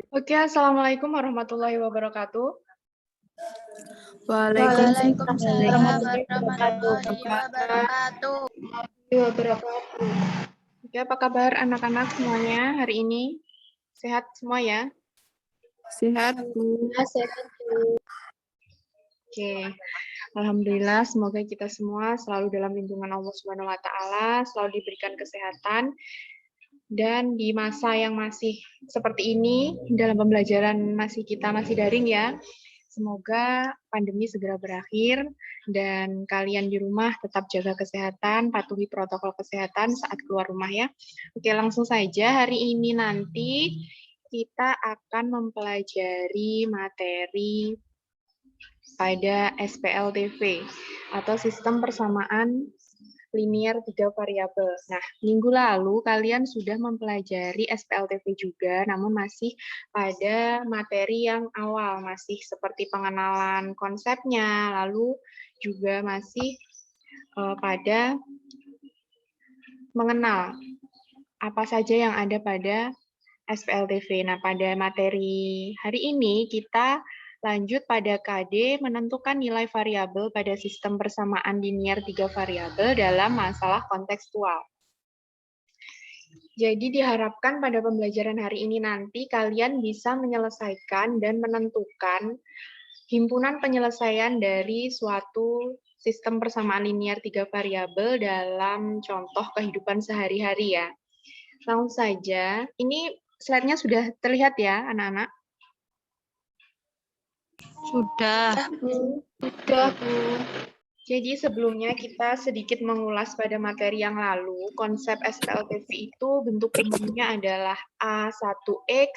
Oke, Assalamualaikum warahmatullahi wabarakatuh. Waalaikumsalam Warahmatullahi warahmatullahi wabarakatuh. Oke, apa kabar anak-anak semuanya hari ini? Sehat semua ya? Sehat, Bu. Oke, Alhamdulillah semoga kita semua selalu dalam lindungan Allah Subhanahu wa taala, selalu diberikan kesehatan dan di masa yang masih seperti ini dalam pembelajaran kita masih daring ya. Semoga pandemi segera berakhir dan kalian di rumah tetap jaga kesehatan, patuhi protokol kesehatan saat keluar rumah ya. Oke, langsung saja hari ini nanti kita akan mempelajari materi pada SPLTV atau sistem persamaan linear 3 variabel. Nah, minggu lalu kalian sudah mempelajari SPLTV juga, namun masih pada materi yang awal, masih seperti pengenalan konsepnya, lalu juga masih pada mengenal apa saja yang ada pada SPLTV. Nah, pada materi hari ini kita lanjut pada KD menentukan nilai variabel pada sistem persamaan linear 3 variabel dalam masalah kontekstual. Jadi diharapkan pada pembelajaran hari ini nanti kalian bisa menyelesaikan dan menentukan himpunan penyelesaian dari suatu sistem persamaan linear 3 variabel dalam contoh kehidupan sehari-hari ya. Langsung saja, ini slide-nya sudah terlihat ya anak-anak? Sudah. Jadi sebelumnya kita sedikit mengulas pada materi yang lalu, konsep SPLTV itu bentuk umumnya adalah A1X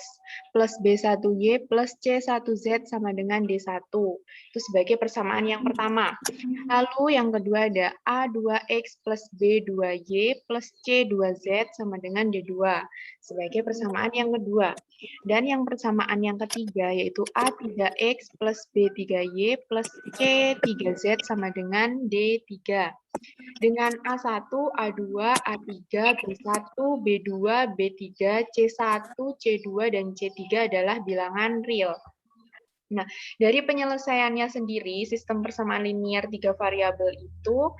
plus B1Y plus C1Z sama dengan D1. Itu sebagai persamaan yang pertama. Lalu yang kedua ada A2X plus B2Y plus C2Z sama dengan D2 sebagai persamaan yang kedua. Dan yang persamaan yang ketiga yaitu A3X plus B3Y plus C3Z sama dengan D3. Dengan A1, A2, A3, B1, B2, B3, C1, C2, dan C3 adalah bilangan real. Nah, dari penyelesaiannya sendiri, sistem persamaan linear 3 variabel itu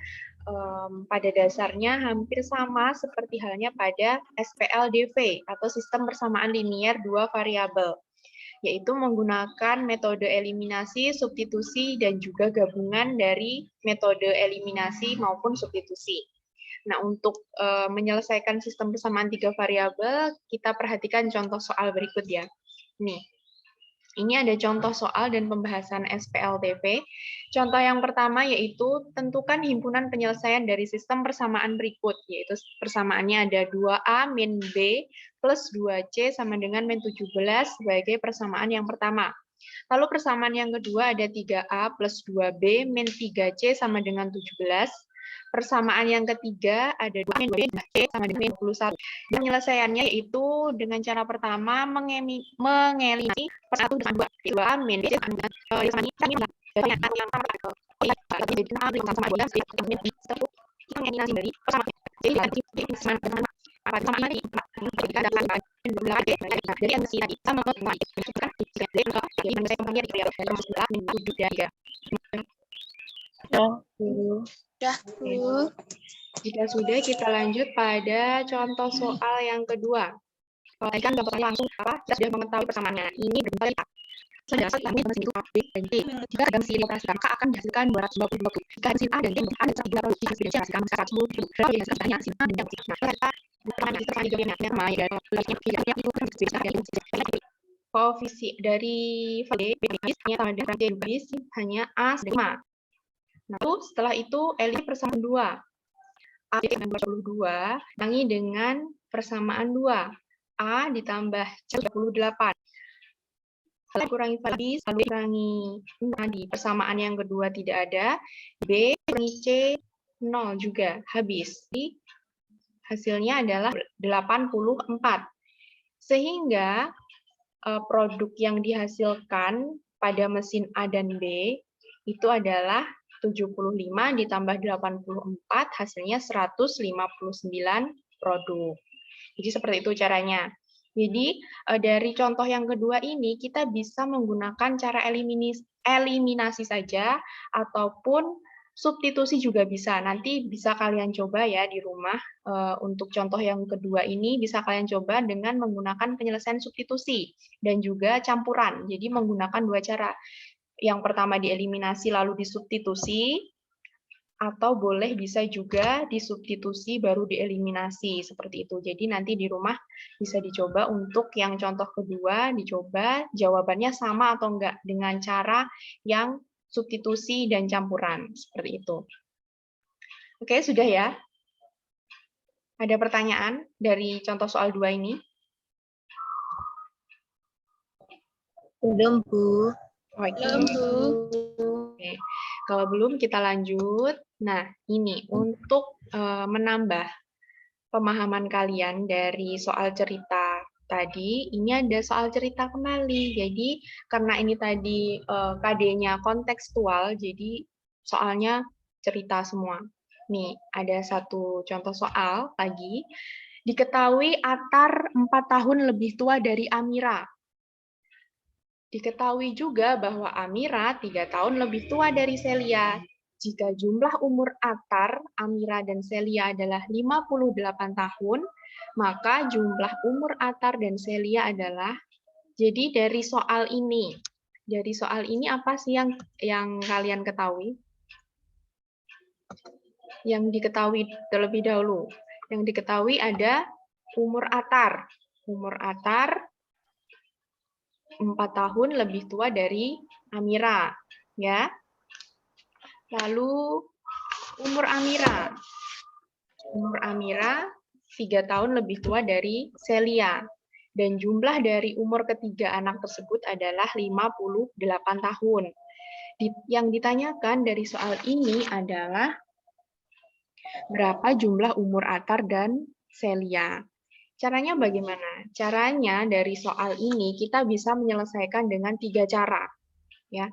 pada dasarnya hampir sama seperti halnya pada SPLDV atau sistem persamaan linear 2 variabel, yaitu menggunakan metode eliminasi, substitusi, dan juga gabungan dari metode eliminasi maupun substitusi. Nah, untuk menyelesaikan sistem persamaan 3 variabel, kita perhatikan contoh soal berikut ya. Nih. Ini ada contoh soal dan pembahasan SPLTV. Contoh yang pertama yaitu tentukan himpunan penyelesaian dari sistem persamaan berikut, yaitu persamaannya ada 2A min B plus 2C sama dengan min 17 sebagai persamaan yang pertama. Lalu persamaan yang kedua ada 3A plus 2B min 3C sama dengan 17. Persamaan yang ketiga ada 2 min 2B C sama dengan 21. Dan penyelesaiannya yaitu dengan cara pertama mengeliminasi per 1 dengan 2. 2A min B C sama dengan sama ini yang mengeliminasi dari persamaan jadi sama dengan apa persamaan tadi dari yang tadi sama dengan menunjukkan jadi saya pembagian dari rumus 2 min 7 dan 3. Jika sudah, kita lanjut pada contoh soal yang kedua. Kalau tadi kan contohnya langsung kita sudah mengetahui persamaannya. Ini berbeda ya. Sedangkan ini dengan situ A, B, dan C. Jika dalam siri operasi maka akan dihasilkan 220. Jika hasil A dan B ada tiga produksi hasil C hasilkan maka 110. Berapa yang hasilkan hanya hasil A dan B. Nah, kita pertanyaan kita tadi jawabnya sama ya. Itu kan koefisien dari V, B, sama dengan C, B, hanya A sedang 5. Lalu setelah itu L persamaan 2. A dengan 22 kurangi dengan persamaan 2. A ditambah C 28. Lalu kurangi habis, lalu kurangi tadi persamaan yang kedua tidak ada. B kurangi C 0 juga habis. Jadi, hasilnya adalah 84. Sehingga produk yang dihasilkan pada mesin A dan B itu adalah 75 ditambah 84, hasilnya 159 produk. Jadi seperti itu caranya. Jadi dari contoh yang kedua ini kita bisa menggunakan cara eliminasi saja ataupun substitusi juga bisa. Nanti bisa kalian coba ya di rumah. Untuk contoh yang kedua ini bisa kalian coba dengan menggunakan penyelesaian substitusi dan juga campuran. Jadi menggunakan dua cara. Yang pertama dieliminasi lalu disubstitusi, atau boleh bisa juga disubstitusi baru dieliminasi seperti itu. Jadi nanti di rumah bisa dicoba untuk yang contoh kedua, dicoba jawabannya sama atau enggak dengan cara yang substitusi dan campuran seperti itu. Oke, sudah ya? Ada pertanyaan dari contoh soal 2 ini? Belum, Bu. Oke. Belum, Bu. Oke. Kalau belum kita lanjut. Nah, ini untuk menambah pemahaman kalian dari soal cerita tadi, ini ada soal cerita kembali. Jadi karena ini tadi KD-nya kontekstual, jadi soalnya cerita semua. Nih, ada satu contoh soal lagi. Diketahui Atar 4 tahun lebih tua dari Amira. Diketahui juga bahwa Amira 3 tahun lebih tua dari Celia. Jika jumlah umur Atar, Amira, dan Celia adalah 58 tahun, maka jumlah umur Atar dan Celia adalah, jadi dari soal ini apa sih yang kalian ketahui? Yang diketahui terlebih dahulu. Yang diketahui ada umur Atar. Umur Atar 4 tahun lebih tua dari Amira, ya. Lalu umur Amira. Umur Amira 3 tahun lebih tua dari Celia. Dan jumlah dari umur ketiga anak tersebut adalah 58 tahun. Yang ditanyakan dari soal ini adalah berapa jumlah umur Atar dan Celia. Caranya bagaimana? Caranya dari soal ini kita bisa menyelesaikan dengan 3 cara. Ya,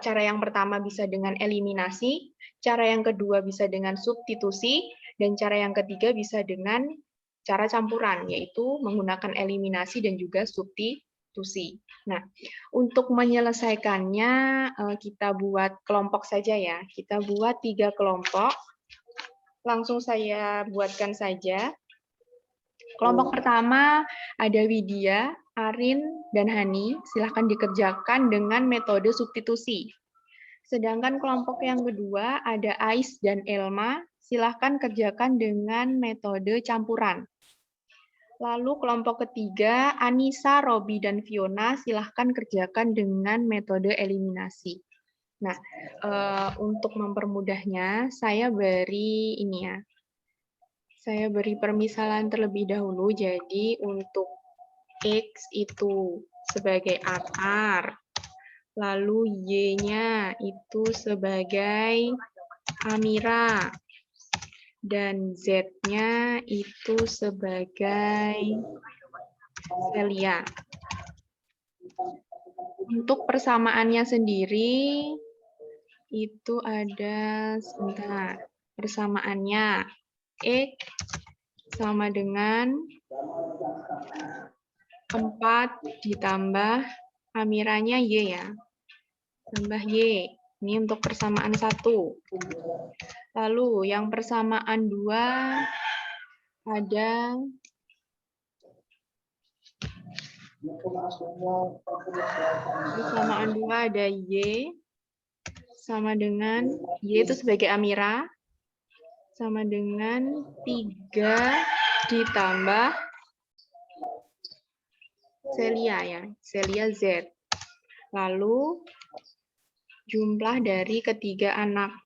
cara yang pertama bisa dengan eliminasi, cara yang kedua bisa dengan substitusi, dan cara yang ketiga bisa dengan cara campuran, yaitu menggunakan eliminasi dan juga substitusi. Nah, untuk menyelesaikannya kita buat kelompok saja ya. Kita buat 3 kelompok. Langsung saya buatkan saja. Kelompok pertama ada Widya, Arin, dan Hani. Silahkan dikerjakan dengan metode substitusi. Sedangkan kelompok yang kedua ada Ais dan Elma. Silahkan kerjakan dengan metode campuran. Lalu kelompok ketiga Anissa, Robi, dan Fiona. Silahkan kerjakan dengan metode eliminasi. Nah, untuk mempermudahnya, saya beri ini ya. Saya beri permisalan terlebih dahulu, jadi untuk X itu sebagai Atar, lalu Y-nya itu sebagai Amira, dan Z-nya itu sebagai Celia. Untuk persamaannya sendiri, itu ada, sebentar, persamaannya X sama dengan 4 ditambah Amiranya Y ya. Tambah Y. Ini untuk persamaan 1. Lalu yang persamaan 2 ada persamaan 2 ada Y sama dengan Y itu sebagai Amira sama dengan 3 ditambah Celia ya, Celia Z. Lalu jumlah dari ketiga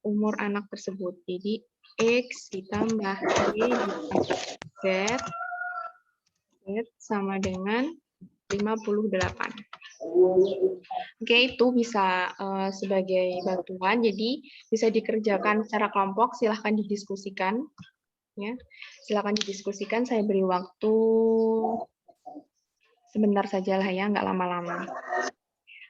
umur anak tersebut. Jadi X ditambah Y ditambah Z sama dengan 58. Oke, itu bisa sebagai bantuan. Jadi bisa dikerjakan secara kelompok. Silahkan didiskusikan. Ya, silahkan didiskusikan. Saya beri waktu sebentar saja lah ya, nggak lama-lama.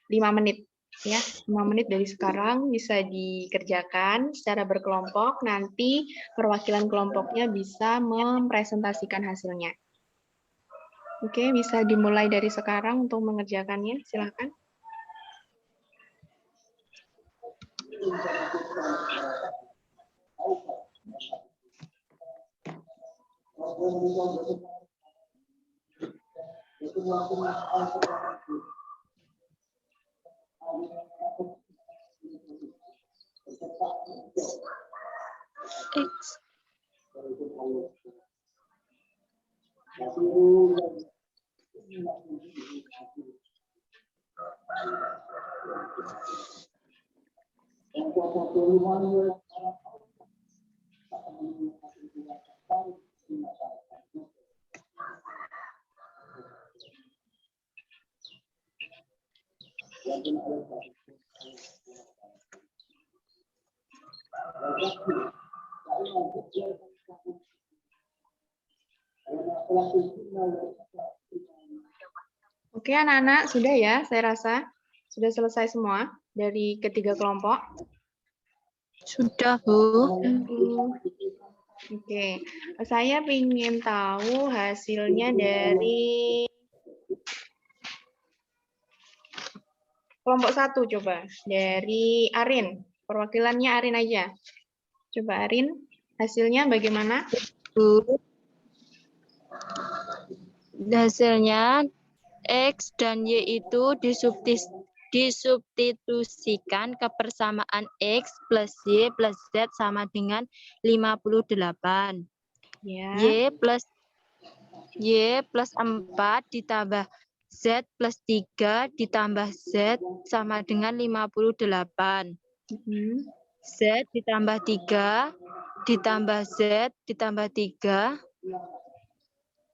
5 menit. Ya, 5 menit dari sekarang bisa dikerjakan secara berkelompok. Nanti perwakilan kelompoknya bisa mempresentasikan hasilnya. Oke, bisa dimulai dari sekarang untuk mengerjakannya. Silakan. X. Oke, anak-anak, sudah ya, saya rasa. Sudah selesai semua dari ketiga kelompok. Sudah, Bu. Oke, saya ingin tahu hasilnya dari kelompok 1, coba. Dari Arin. Perwakilannya Arin aja. Coba Arin, hasilnya bagaimana? Bu. Hasilnya X dan Y itu disubstitusikan ke persamaan X plus Y plus Z sama dengan 58. Ya. Y plus 4 ditambah Z plus 3 ditambah Z sama dengan 58. Z ditambah 3 ditambah Z ditambah 3.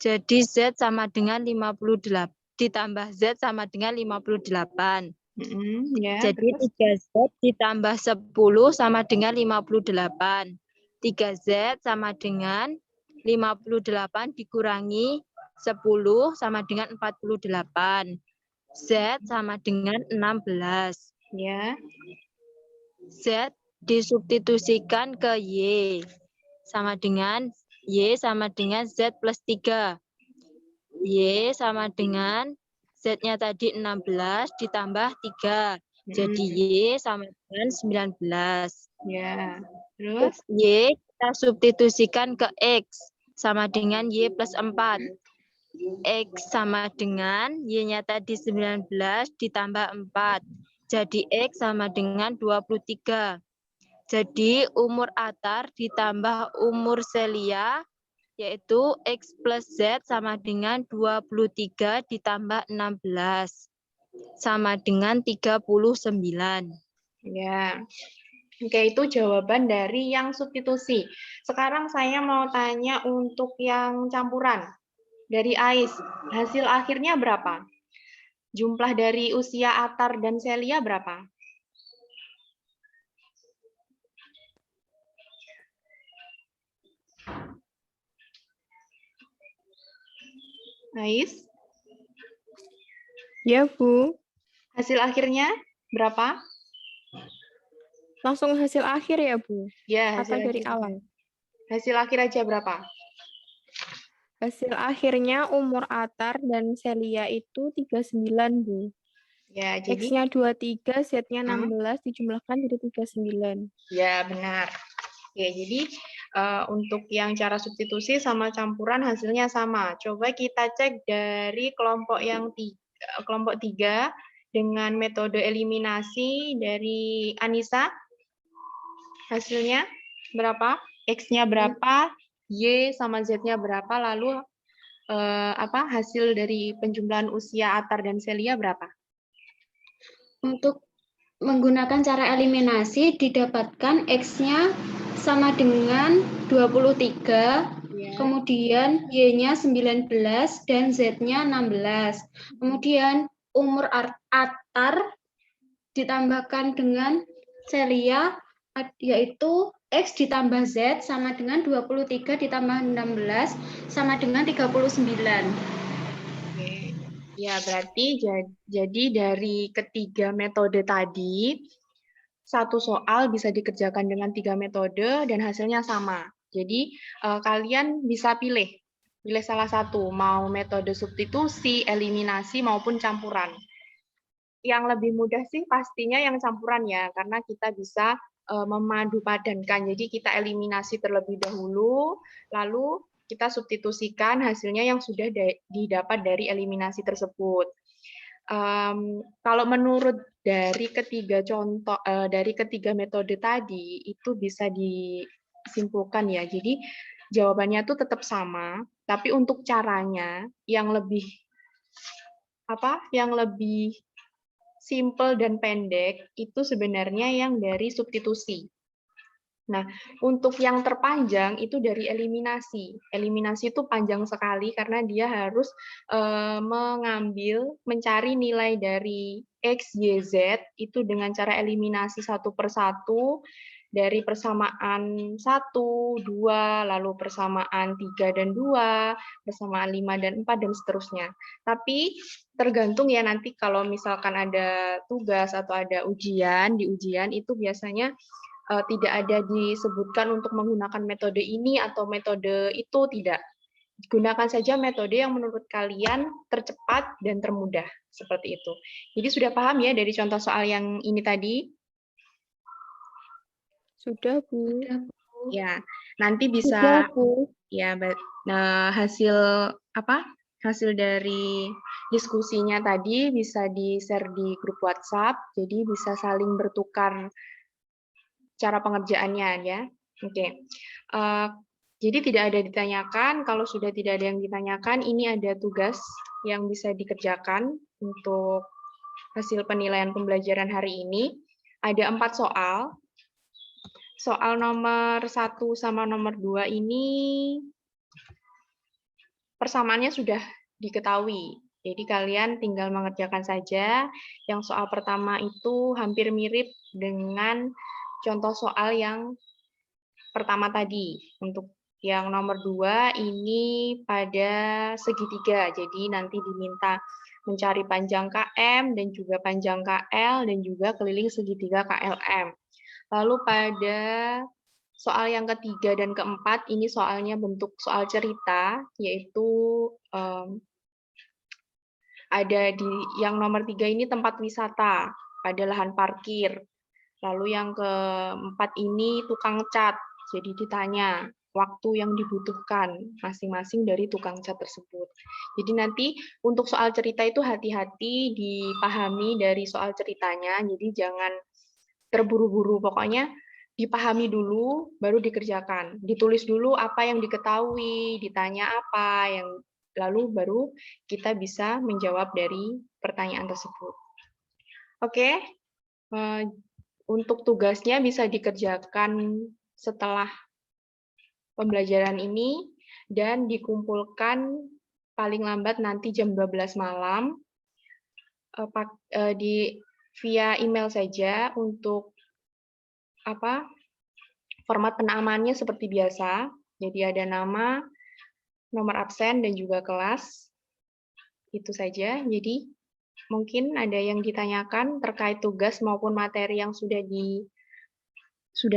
Jadi Z sama dengan 58. Ditambah Z sama dengan 58. Ya, Jadi terus? 3Z ditambah 10 sama dengan 58. 3Z sama dengan 58 dikurangi 10 sama dengan 48. Z sama dengan 16. Ya. Z disubstitusikan ke Y. Sama dengan Y sama dengan Z plus 3. Y sama dengan Z-nya tadi 16 ditambah 3. Jadi Y sama dengan 19. Ya. Terus? Y kita substitusikan ke X. Sama dengan Y plus 4. X sama dengan Y-nya tadi 19 ditambah 4. Jadi X sama dengan 23. Jadi umur Atar ditambah umur Celia yaitu X plus Z sama dengan 23 ditambah 16 sama dengan 39. Ya. Oke, itu jawaban dari yang substitusi. Sekarang saya mau tanya untuk yang campuran. Dari Ais, hasil akhirnya berapa? Jumlah dari usia Atar dan Celia berapa? Ais, Ya, Bu. hasil akhirnya berapa? Langsung hasil akhir ya, Bu? Ya, Atau hasil dari akhir. awal? Hasil akhir aja berapa? Hasil akhirnya umur Atar dan Celia itu 39, Bu. Ya, jadi X-nya 23, Z-nya 16, dijumlahkan jadi 39. ya benar. Oke, jadi untuk yang cara substitusi sama campuran hasilnya sama. Coba kita cek dari kelompok yang kelompok 3 dengan metode eliminasi dari Anissa. Hasilnya berapa? X-nya berapa? Y sama Z-nya berapa? Lalu hasil dari penjumlahan usia Atar dan Celia berapa? Untuk menggunakan cara eliminasi didapatkan X-nya sama dengan 23, kemudian Y-nya 19 dan Z-nya 16. Kemudian umur Atar ditambahkan dengan Celia yaitu X ditambah Z sama dengan 23 ditambah 16 sama dengan 39. Ya, berarti jadi dari ketiga metode tadi, satu soal bisa dikerjakan dengan 3 metode dan hasilnya sama. Jadi, kalian bisa pilih Pilih salah satu, mau metode substitusi, eliminasi, maupun campuran. Yang lebih mudah sih pastinya yang campuran ya, karena kita bisa memadupadankan. Jadi kita eliminasi terlebih dahulu, lalu kita substitusikan hasilnya yang sudah didapat dari eliminasi tersebut. Kalau menurut dari ketiga contoh, dari ketiga metode tadi, itu bisa disimpulkan ya. Jadi jawabannya tuh tetap sama, tapi untuk caranya yang lebih simple dan pendek itu sebenarnya yang dari substitusi. Nah, untuk yang terpanjang itu dari eliminasi. Eliminasi itu panjang sekali karena dia harus mencari nilai dari X, Y, Z itu dengan cara eliminasi satu persatu dari persamaan 1, 2, lalu persamaan 3 dan 2, persamaan 5 dan 4, dan seterusnya. Tapi tergantung ya nanti kalau misalkan ada tugas atau ada ujian, di ujian itu biasanya tidak ada disebutkan untuk menggunakan metode ini atau metode itu, tidak. Gunakan saja metode yang menurut kalian tercepat dan termudah, seperti itu. Jadi sudah paham ya dari contoh soal yang ini tadi? Sudah, Bu. Ya, nanti Sudah, bisa Bu. ya hasil dari diskusinya tadi bisa di-share di grup WhatsApp, jadi bisa saling bertukar cara pengerjaannya ya. Oke. Jadi tidak ada ditanyakan, kalau sudah tidak ada yang ditanyakan, ini ada tugas yang bisa dikerjakan untuk hasil penilaian pembelajaran hari ini. Ada 4 soal. Soal nomor 1 sama nomor 2 ini persamaannya sudah diketahui. Jadi kalian tinggal mengerjakan saja. Yang soal pertama itu hampir mirip dengan contoh soal yang pertama tadi. Untuk yang nomor 2 ini pada segitiga. Jadi nanti diminta mencari panjang KM dan juga panjang KL dan juga keliling segitiga KLM. Lalu pada soal yang ketiga dan keempat, ini soalnya bentuk soal cerita, yaitu ada di yang nomor 3 ini tempat wisata pada lahan parkir. Lalu yang keempat ini tukang cat. Jadi ditanya waktu yang dibutuhkan masing-masing dari tukang cat tersebut. Jadi nanti untuk soal cerita itu hati-hati dipahami dari soal ceritanya. Jadi jangan terburu-buru, pokoknya dipahami dulu baru dikerjakan. Ditulis dulu apa yang diketahui, ditanya apa yang lalu baru kita bisa menjawab dari pertanyaan tersebut. Oke. Untuk tugasnya bisa dikerjakan setelah pembelajaran ini dan dikumpulkan paling lambat nanti jam 12 malam via email saja. Untuk format penamaannya seperti biasa. Jadi ada nama, nomor absen, dan juga kelas. Itu saja. Jadi mungkin ada yang ditanyakan terkait tugas maupun materi yang sudah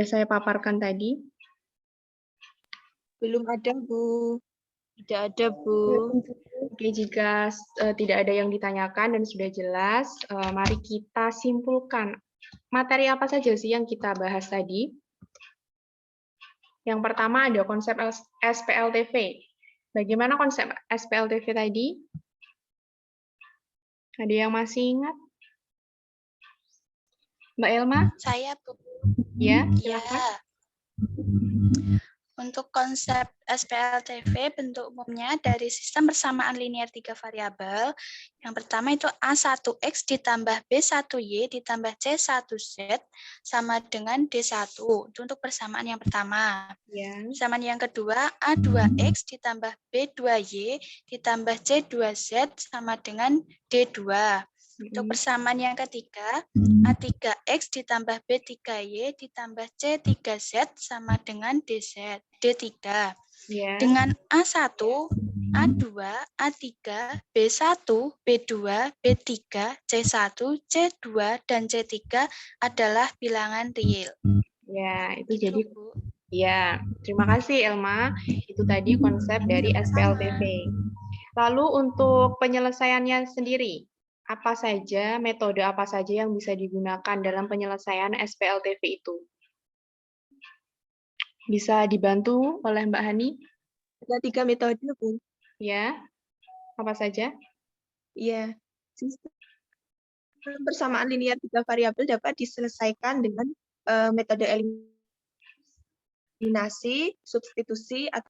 saya paparkan tadi. Belum ada, Bu. Tidak ada, Bu. Oke, jika tidak ada yang ditanyakan dan sudah jelas, mari kita simpulkan. Materi apa saja sih yang kita bahas tadi? Yang pertama ada konsep SPLTV. Bagaimana konsep SPLTV tadi? Ada yang masih ingat? Mbak Elma? Saya, Bu. Ya, Ya. silakan. Untuk konsep SPLTV, bentuk umumnya dari sistem persamaan linear 3 variabel. Yang pertama itu A1X ditambah B1Y ditambah C1Z sama dengan D1. Itu untuk persamaan yang pertama. Ya. Persamaan yang kedua, A2X ditambah B2Y ditambah C2Z sama dengan D2. Untuk persamaan yang ketiga, A3X ditambah B3Y ditambah C3Z sama dengan D3. Ya. Dengan A1, A2, A3, B1, B2, B3, C1, C2, dan C3 adalah bilangan real. Ya, itu jadi Bu. Ya, terima kasih Elma. Itu tadi konsep dari SPLTV. Lalu untuk penyelesaiannya sendiri, metode apa saja yang bisa digunakan dalam penyelesaian SPLTV itu? Bisa dibantu oleh Mbak Hani? Ada 3 metode, Bu. Ya, apa saja? Ya, sistem persamaan linear 3 variabel dapat diselesaikan dengan metode eliminasi, substitusi, atau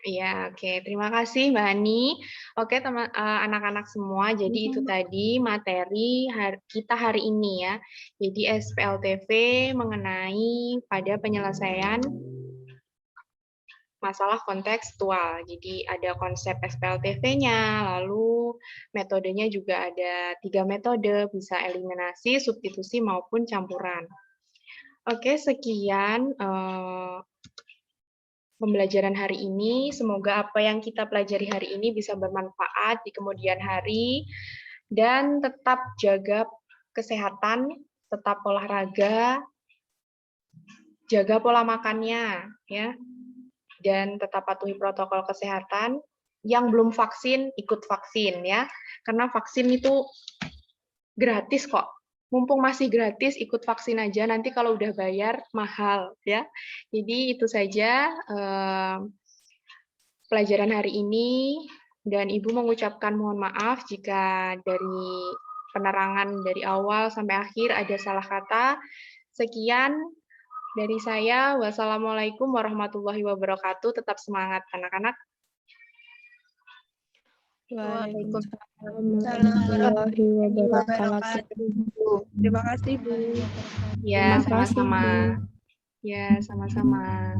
Iya, oke. Terima kasih Mbak Hani. Oke, teman anak-anak semua. Jadi itu tadi materi kita hari ini ya. Jadi SPLTV mengenai pada penyelesaian masalah kontekstual. Jadi ada konsep SPLTV-nya, lalu metodenya juga ada 3 metode, bisa eliminasi, substitusi, maupun campuran. Oke, sekian pembelajaran hari ini. Semoga apa yang kita pelajari hari ini bisa bermanfaat di kemudian hari, dan tetap jaga kesehatan, tetap olahraga, jaga pola makannya, ya, dan tetap patuhi protokol kesehatan. Yang belum vaksin, ikut vaksin ya, karena vaksin itu gratis kok. Mumpung masih gratis, ikut vaksin aja. Nanti kalau udah bayar, mahal ya. Jadi itu saja pelajaran hari ini, dan Ibu mengucapkan mohon maaf jika dari penerangan dari awal sampai akhir ada salah kata. Sekian dari saya. Wassalamualaikum warahmatullahi wabarakatuh. Tetap semangat anak-anak. Waalaikumsalam warahmatullahi wabarakatuh. Terima kasih, Bu. Ya, Terima kasih, sama-sama. Bu. Ya, sama-sama.